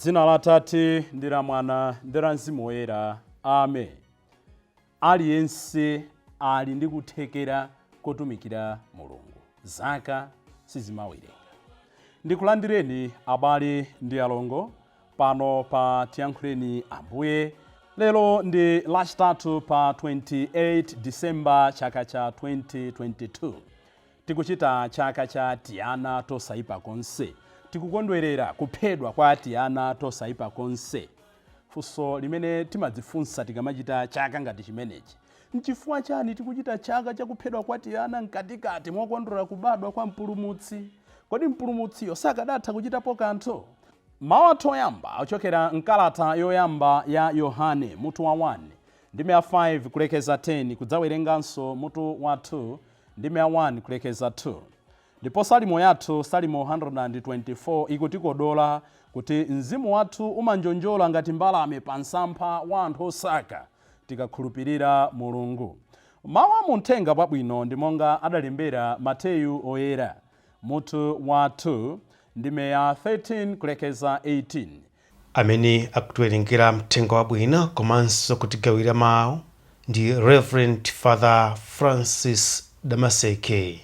Mzina la Tate ndi la Mwana ndi la Mzimu Woyera. Amen. Aliyense ali ndi kuthekera kotumikira Mulungu. Zaka sizimawerenga. Ndikulandireni abale ndi alongo pano pa Tiyankhuleni Ambuye. Lero ndi lachitatu pa 28 December chaka cha 2022. Tikuchita chaka cha Tiana Tosaipa konse. Tikukondwerera kuphedwa kwa Tiana Tosaipa konse. Funso limene timadzifunsa tikamachita chaka ngati chimenechi. Nchifukwa chani tikuchita chaka cha kuphedwa kwa Tiana mkatikati mokondwera kubadwa kwa mpulumutsi? Kodi mpulumutsiyo sakadatha kuchitapo kanthu? Mawu athu oyamba ochokera mkalata yoyamba ya Yohane mutu wa 1 ndime ya 5 kulekeza 10 kudzawerenganso mutu wa 2 ndime ya 1 kulekeza 2. Ndipo salimo yathu, salimo 124, ikutikodola kuti mzimu wathu umanjonjola ngati mbalame pa msampha wa anthu osaka tikakhulupirira Mulungu. Mawu a Uthenga Wabwino ndi monga adalembera Mateyu oyera mutu wa 2 ndime ya 13 kulekeza 18. Amene akutiwerengera Uthenga Wabwino komanso kutigawira mawu ndi Reverend Father Francis Damaseke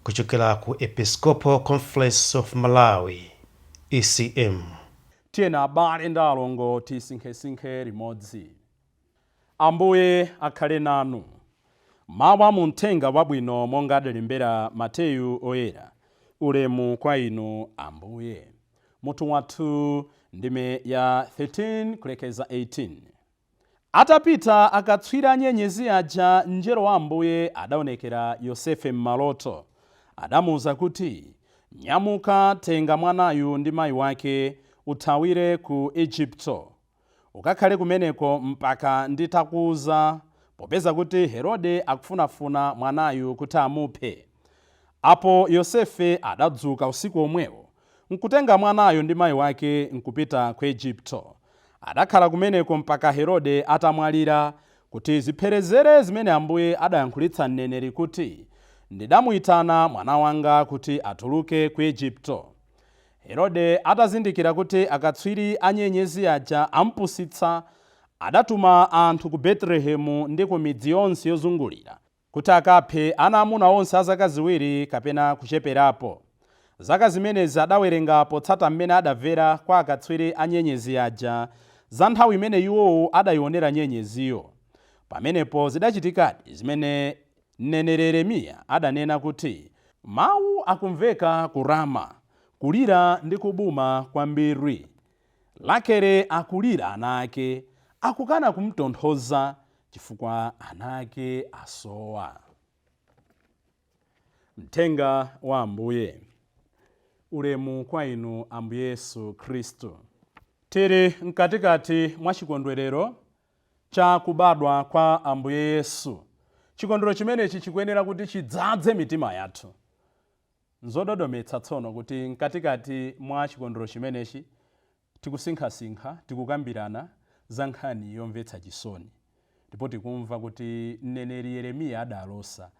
kuchokera ku Episcopal Conference of Malawi, ECM. Tiyena abale ndi alongo tisinkhe limodzi. Ambuye akhale nanu. Mawu a Uthenga Wabwino monga adalembera Mateyu oyera. Ulemu kwa inu Ambuye. Mutu wathu ndime ya 13 kulekeza 18. Atapita akatswiri nyenyezi aja, mngelo wa Ambuye adaonekera Yosefe m'maloto. Adamuwuza kuti, nyamuka, tenga mwanayu ndi mayi wake uthawire ku Igupto. Ukakhale kumeneko mpaka nditakuwuza, popeza kuti Herode akufunafuna mwanayu kuti amuphe. Apo Yosefe adadzuka usiku omwewo, nkutenga mwanayo ndi mayi wake nkupita ku Igupto. Adakhala kumeneko mpaka Herode atamwalira, kuti zipherezere zimene Ambuye adayankhulitsa mneneri kuti, ndidamuyitana mwana wanga kuti atuluke ku Igupto. Herode atazindikira kuti akatswiri anyenyezi aja ampusitsa, adatuma anthu ku Betelehemu ndi ku midzi yonse yozungulira kuti akaphe ana amuna onse a zaka ziwiri kapena kucheperapo. Zaka zimenezi adawerenga potsata mmene adamvera kwa akatswiri anyenyezi aja za nthawi imene iwowo adayionera nyenyeziyo. Pamenepo zidachitikadi zimene mneneri Yeremiya adanena kuti, mawu akumveka ku Rama, kulira ndi kubuma kwambiri. Rakele akulira ana ake, akukana kumtonthoza chifukwa ana ake asowa. Mthenga wa Ambuye. Ulemu kwa inu Ambuye Yesu Khristu. Tiri mkatikati mwa chikondwerero cha kubadwa kwa Ambuye Yesu. Chikondwerero chimenechi chikuyenera kuti chidzaze mitima yathu. Nzododometsa tsono kuti mkatikati mwa chikondwerero chimenechi tikusinkhasinkha, tikukambirana za nkhani yomvetsa chisoni. Ndipo tikumva kuti mneneri Yeremiya adalosa.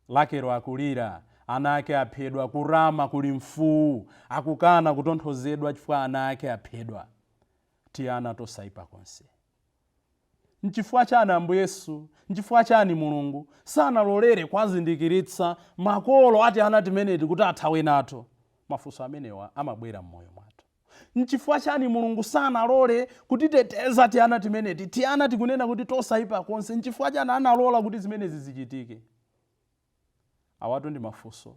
Rakele akulira, ana ake aphedwa, ku Rama kuli mfuwu, akukana kutonthozedwa chifukwa ana ake aphedwa. Tiana Tosaipa konse. Nchifukwa chani Ambuye Yesu, nchifukwa chani Mulungu sanalolere kwazindikiritsa makolo ati ana timeneti kuti athawe nato? Mafunso amenewa amabwera m'moyo mwathu. Nchifukwa chani Mulungu sanalole kutiteteza Tiana timeneti? Tiana tikunena kuti Tosaipa konse. Nchifukwa chani analola kuti zimenezi zichitike? Awatu ndi mafunso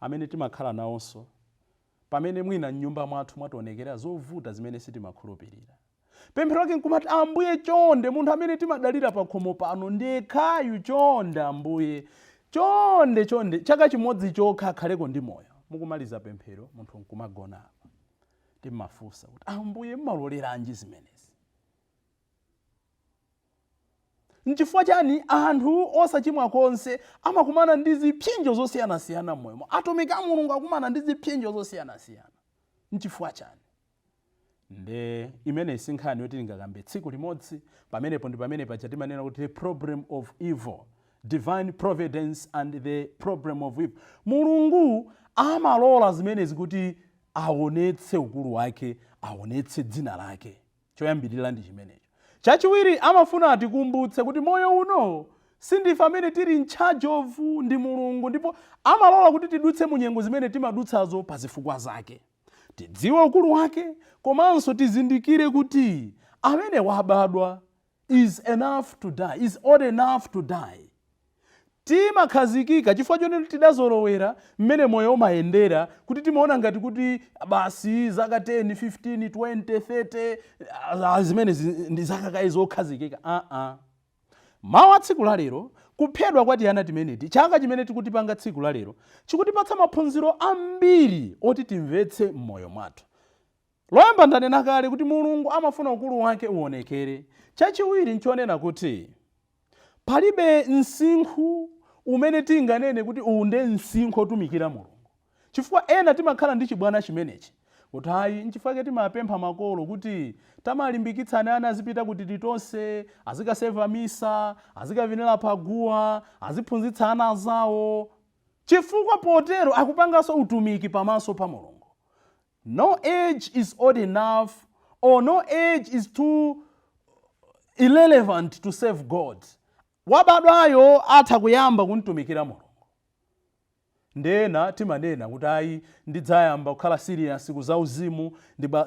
amene timakhala nawonso pamene mwina m'nyumba mwathu mwationekera zovuta zimene sitimakhulupirira. Pemphero lake nkumati, Ambuye chonde, munthu amene timadalira pa khomo pano ndekhayu, chonde Ambuye, chonde, chaka chimodzi chokha akhaleko ndi moyo. Mukumaliza pemphero munthu nkumagona apa. Timafunsa kuti, Ambuye mmaloleranji zimenezi? Nchifukwa chani anthu osachimwa konse amakumana ndi zipsinjo zosiyanasiyana m'moyo? Atumiki a Mulungu akumana ndi zipsinjo zosiyanasiyana. Nchifukwa chani? Nde imene isinkhani yoti tingakambe tsiku limodzi, pamenepo ndi pamene paja timanena kuti the problem of evil, divine providence and the problem of evil. Mulungu amalola zimenezi kuti aonetse ukulu wake, aonetse dzina lake. Choyambirira ndi chimenecho. Chachiwiri amafuna atikumbutse kuti moyo uno sindife amene tili in charge of, ndi Mulungu, ndipo amalola kuti tidutse mu nyengo zimene timadutsazo pa zifukwa zake. Tidziwe ukulu wake, komanso tizindikire kuti amene wabadwa is enough to die, is old enough to die. Timakhazikika chifukwa chonene tidazolowera mmene moyo umayendera, kuti timaona ngati kuti basi zaka 10, 15, 20, 30 zimene ndi zaka kayi zokhazikika. Mawa tsiku la lero, kuphedwa kwa Tiana timeneti, chaka chimene tikutipanga tsiku la lero, chikutipatsa maphunziro ambiri oti timvetse m'moyo mwathu. Loyamba ndanena kale kuti Mulungu amafuna ukulu wake uonekere. Chachiwiri nchonena kuti palibe msinkhu umene tinganene kuti unde msinkhu otumikira Mulungu. Chifukwa ena timakhala ndi chibwana chimenechi. Kuti hayi nchifukwa timapempha makolo kuti tamalimbikitsana ana azipita kuti titonse, azikaseva misa, azikavinira paguwa, aziphunzitsa ana zawo. Chifukwa potero akupanganso utumiki pamaso pa Mulungu. No age is old enough, or no age is too irrelevant to serve God. Wabadwayo atha kuyamba kuntumikira Mulungu. Ndena timanena kuti ayi ndidzayamba kukhala serious kuzauzimu,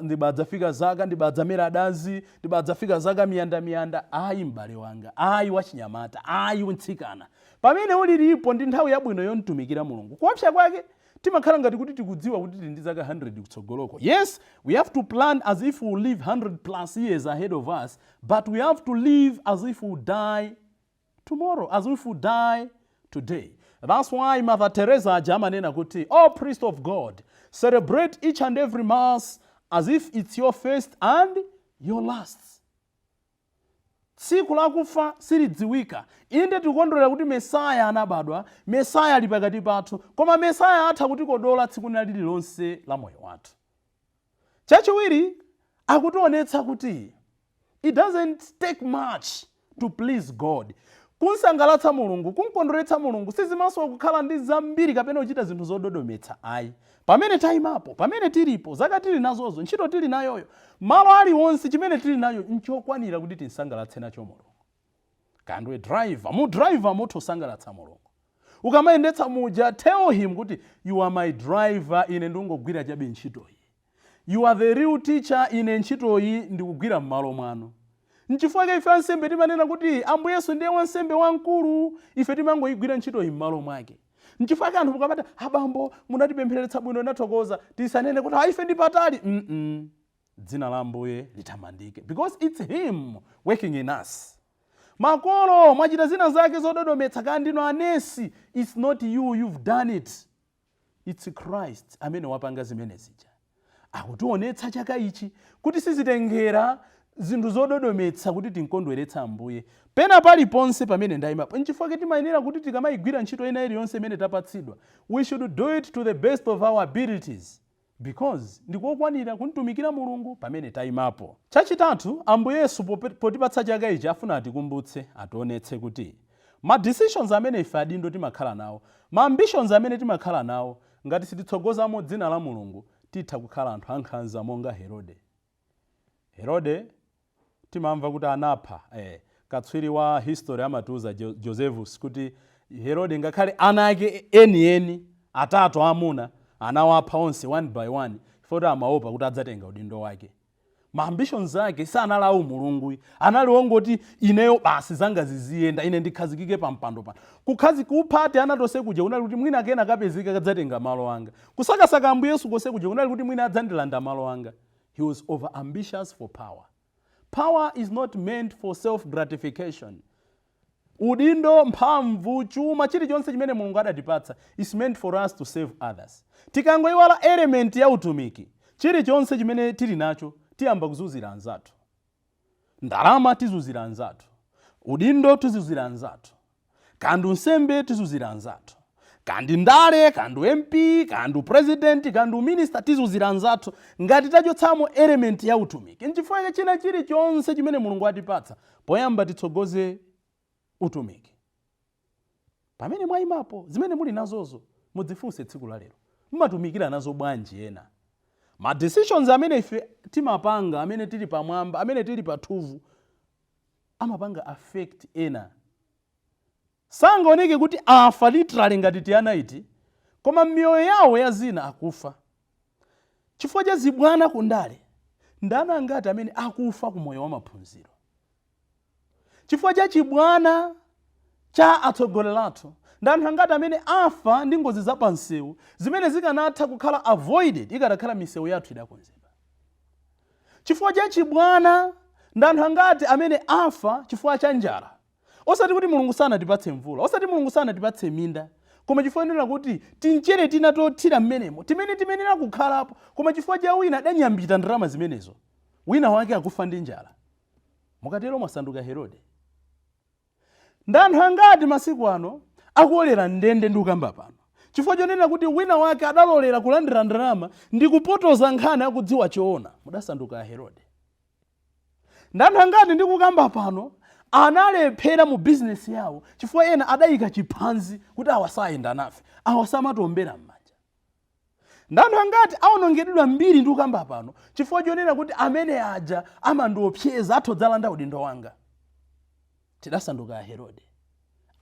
ndibadzafika zaka, ndibadzamera dazi, ndibadzafika zaka miyanda. Ayi m'bale wanga, ayi wachinyamata, ayi untsikana. Pamene ulilipo ndi nthawi yabwino yontumikira Mulungu. Kuopsa kwake timakhala ngati kuti tikudziwa kuti ndi zaka 100 kutsogoloko. Yes, we have to plan as if we live 100 plus years ahead of us, but we have to live as if we die tomorrow, as if we die today. That's why Mother Teresa amanena kuti, oh priest of God, celebrate each and every mass as if it's your first and your last. Tsiku lakufa silidziwika. Inde tikondwera kuti Mesaya anabadwa, Mesaya ali pakati pathu, koma Mesaya atha kutikodola tsiku lililonse la moyo wathu. Chachiwiri akutionetsa kuti it doesn't take much to please God. Kunsangalatsa Mulungu, kunkondweretsa Mulungu, sizimaso kukhala ndi zambiri kapena kuchita zinthu zododometsa. Ayi. Pamene taimapo, pamene tilipo, zaka tili nazozo, ntchito tili nayoyo, malo aliwonse chimene tili nayo nchokwanira kuti tinsangalatse nacho Mulungu. Kandwe driver, mu driver muthosangalatsa Mulungu. Ukamayendetsa muja, tell him kuti you are my driver, ine ndingogwira chabe ntchito iyi. You are the real teacher, ine ntchito iyi ndikugwira m'malo mwanu. Nchifukwa ife ansembe timanena kuti Ambuye Yesu ndiye wansembe wamkulu, ife timangoyigwira ntchito iyi m'malo mwake. Nchifukwa anthu mukamati abambo munatipempheretsa bwino nathokoza, tisanene kuti ife ndi patali. Dzina la Ambuye litamandike, because it's him working in us. Makolo mwachita zina zake zododometsa kandi ino anesi, it's not you, you've done it. It's Christ amene wapanga zimene zija. Akutionetsa chaka ichi kuti sizitengera zinthu zododometsa kuti tinkondweretsa Ambuye. Pena paliponse pamene ndayimapo. Nchifukwa timayenera kuti tikamayigwira ntchito ina iliyonse imene tapatsidwa, we should do it to the best of our abilities, because ndikokwanira kuntumikira Mulungu pamene tayimapo. Chachitatu, Ambuye Yesu potipatsa chaka ichi afuna atikumbutse, ationetse kuti ma decisions amene ife adindo timakhala nawo, ma ambitions amene timakhala nawo, ngati sititsogozamo dzina la Mulungu, titha kukhala anthu ankhanza monga Herode. Herode timamva kuti anapha, katswiri wa history amatiuza Josephus kuti Herode ngakhale ana ake eni atatu amuna anawapha onse one by one, foti amaopa kuti adzatenga udindo wake. Ma ambitions ake sanalawu Mulungu, analongoti ineyo basi zanga ziziyenda, ine ndikhazikike pa mpando pano. Kuphati anatose kuja unali kuti mwina akena kapezeka kadzatenga malo anga. Kusakasaka Ambuye Yesu kose kuja unali kuti mwina adzandilanda malo anga. He was over ambitious for power. Power is not meant for self-gratification. Udindo, mphamvu, chuma, chilichonse chimene Mulungu adatipatsa is meant for us to save others. Tikangoyiwala element ya utumiki, chilichonse chimene tili nacho tiyamba kuzuzira anzathu. Ndalama tizuzira anzathu. Udindo tizuzira anzathu. Kandu nsembe tizuzira anzathu. Kandi ndale, kandu MP, kandu president, kandu minister tizuzira anzathu, ngati tachotsamo element ya utumiki. Nchifukwa china chilichonse chimene Mulungu atipatsa, poyamba titsogoze utumiki. Pamene mwayimapo, zimene muli nazozo, mudzifunse tsiku la lero. Mumatumikira nazo bwanji ena. Ma decisions amene ife timapanga, amene tili pamwamba, amene tili pathuvu, amapanga affect ena. Sangaoneke kuti afa literally ngati Tiana iti, koma mioyo yawo ya zina akufa. Chifukwa cha zibwana kundale, ndana angati amene akufa ku moyo wa maphunziro. Chifukwa cha chibwana cha atsogoleratu, ndanthu angati amene afa ndi ngozi za pansewu, zimene zikanatha kukhala avoided, ikanakhala misewu yathu idakonzedwa. Chifukwa cha chibwana, ndanthu angati amene afa chifukwa cha njala. Osati kuti Mulungu sanatipatse mvula, osati Mulungu sanatipatse minda, koma chifukwa nena kuti tinchere tina tothira mmenemo, timenera kukhalapo, koma chifukwa cha wina adanyambita ndalama zimenezo, wina wake akufa ndi njala. Mukatero mwasanduka Herode. Ndanthu angati masiku ano akuolera ndende ndi kukamba pano, chifukwa chonena kuti wina wake adalolera kulandira ndalama ndi kupotoza nkhani akudziwa choona, mudasanduka Herode. Ndanthu angati ndi kukamba pano analephera mu business yawo chifukwa ena adayika chiphanzi kuti awasayenda nafe, awasamatombera m'manja. Ndanthu angati awonongedwa mbiri ndi kukamba pano chifukwa chonena kuti amene aja amandiopseza athodzalanda udindo wanga. Tidasanduka Herode.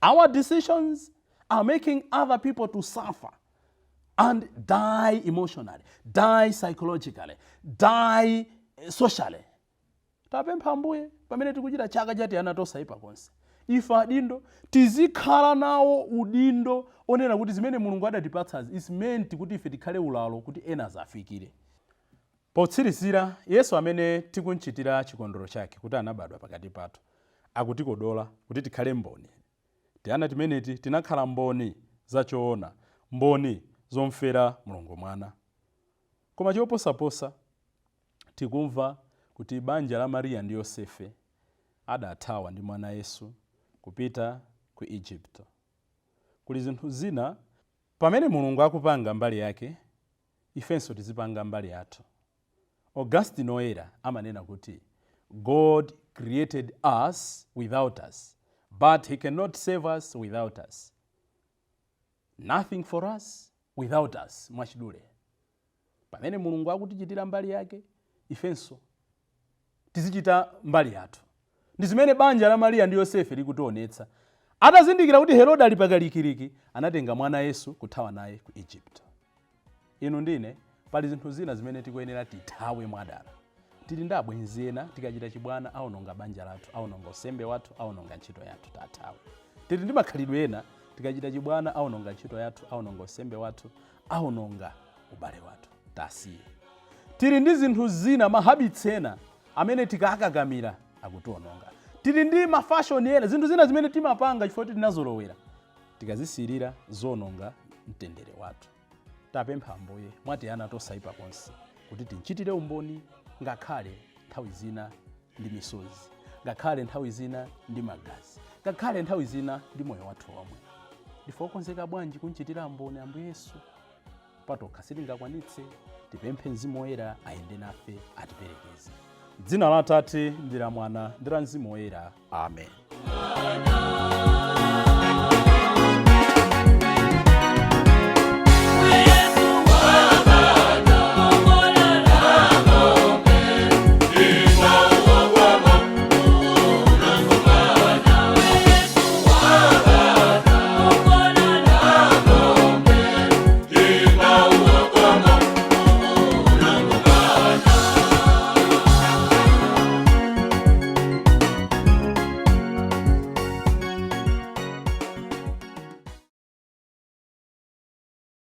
Our decisions are making other people to suffer and die emotionally, die psychologically, die socially. Tapempha Ambuye pamene tikuchita chaka cha Tiana Tosaipa konse, ife adindo tizikhala nawo udindo onena kuti zimene Mulungu adatipatsa is meant kuti ife tikhale ulalo kuti ena azafikire. Potsirizira, Yesu amene tikunchitira chikondwero chake kuti anabadwa pakati pathu akutikodola kuti tikhale mboni. Tiana timeneti tinakhala mboni zachoona, mboni zomfera Mulungu mwana. Koma choposaposa tikumva kuti banja la Maria ndi Yosefe adathawa ndi mwana Yesu kupita ku Egypt. Kuli zinthu zina pamene Mulungu akupanga mbali yake, ifenso tizipanga mbali yathu. Augustine Oyera amanena kuti God created us without us, but he cannot save us without us. Nothing for us without us. Mwachidule. Pamene Mulungu akutichitira mbali yake, ifenso tizichita mbali yathu. Ndi zimene banja la Maria ndi Yosefe likutionetsa. Atazindikira kuti Herode ali pakalikiriki, anatenga mwana Yesu kuthawa naye ku Egypt. Inu ndine, pali zinthu zina zimene tikuyenera tithawe mwadala. Tili ndi abwenzi ena tikachita chibwana aononga banja lathu, aononga usembe wathu, aononga ntchito yathu, tathawe. Tili ndi makhalidwe ena tikachita chibwana aononga ntchito yathu, aononga usembe wathu, aononga ubale wathu, tasiye. Tili ndi zinthu zina, mahabits ena amene tikakakamira akutiononga. Tili ndi mafashion ena, zinthu zina zimene timapanga chifukwa tinazolowera, tikazisirira zononga mtendere wathu. Tapempha Ambuye mwa Tiana Tosaipa konse kuti tinchitire umboni, ngakhale nthawi zina ndi misozi, ngakhale nthawi zina ndi magazi, ngakhale nthawi zina ndi moyo wathu omwe. Ndife okonzeka bwanji kunchitira umboni Ambuye Yesu? Patokha sitingakwanitse, tipemphe Mzimu Woyera ayende nafe atiperekeze. Dzina la Atate ndi la Mwana ndi la Mzimu Woyera. Amen.